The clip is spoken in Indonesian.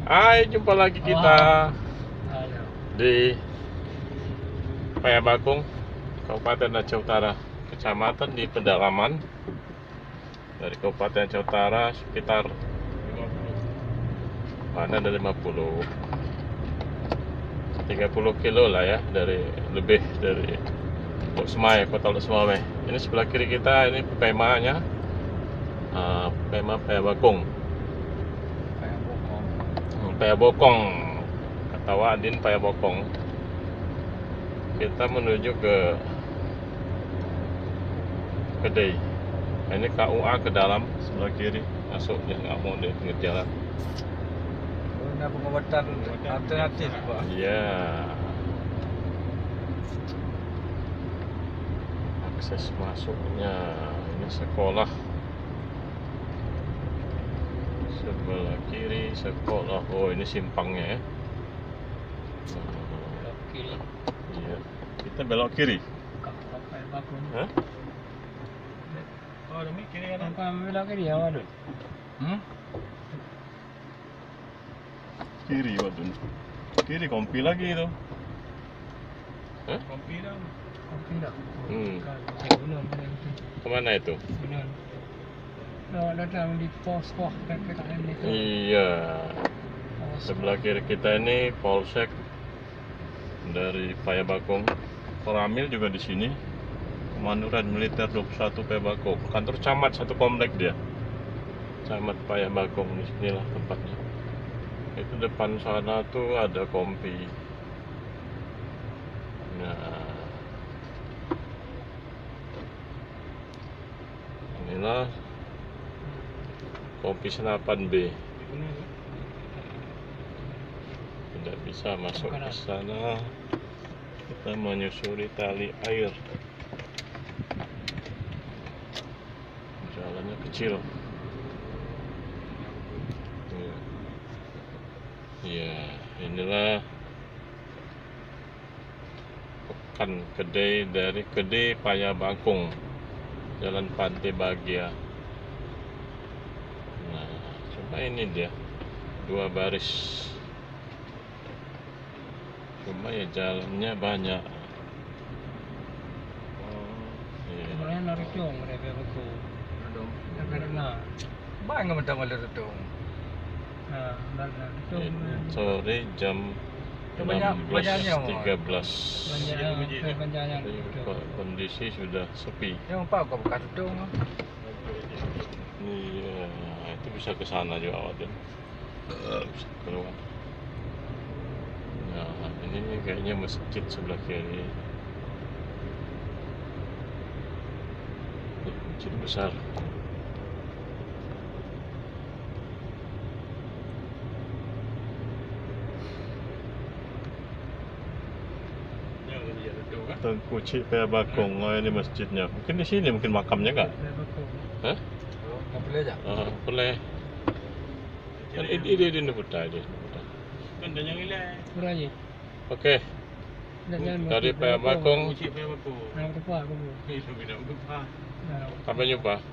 Hai, jumpa lagi kita di Paya Bakong, Kabupaten Aceh Utara, Kecamatan di Pedalaman. Dari Kabupaten Aceh Utara sekitar 50, mana ada 50, 30 kilo lah ya, lebih dari Lok Semai, kota Lok Semai. Ini sebelah kiri kita, ini pemanya, pema Paya Bakong. Paya Bakong, kata Wadin Paya Bakong. Kita menuju ke Kedai. Ini KUA ke dalam sebelah kiri, masuknya nggak mau di pinggir jalan. Ini pengobatan alternatif, Pak. Iya. Akses masuknya ini sekolah. Sebelah kiri sekolah. Oh, ini simpangnya ya. Belok kiri. Iya. Kita belok kiri. Paya Bakong. Hah? Oh, demi kiri kan? Bukan belok kiri ya, waduh. Kiri, waduh. Kiri kompi lagi itu. Hah? Kopi dah. Benar. Kemana itu? Benar. Kalau datang di pos PPKM itu. Iya. Sebelah kiri kita ini polsek dari Paya Bakong. Koramil juga di sini. Komandan Militer 21 Paya Bakong. Kantor camat satu komplek dia. Camat Paya Bakong, di sinilah tempatnya. Itu depan sana tuh ada kompi. Nah, inilah kompi senapan B. Tidak bisa masuk ke sana. Kita menyusuri tali air. Jalannya kecil. Ya, inilah pekan kedai dari Keude Paya Bakong, Jalan Pantai Bahagia. Nah, coba ini dia, 2 baris. Cuma ya jalannya banyak. Sebenarnya narik dong mereka beku. Karena banyak mentang malah dong. Nah, itu Sore jam 16.13. Kondisi sudah sepi. Yang Pak kok buka dong. Iya, itu bisa ke sana juga Wadin. Bisa keluar. Nah, ini kayaknya masjid sebelah kiri. Masjid besar. Tengku Cik Paya Bakong, oh, ini masjidnya. Mungkin di sini, mungkin makamnya kak? Hah? Nggak boleh aja? Boleh. Ini putar dia. Oke. Dari Paya Bakong. Sampai jumpa.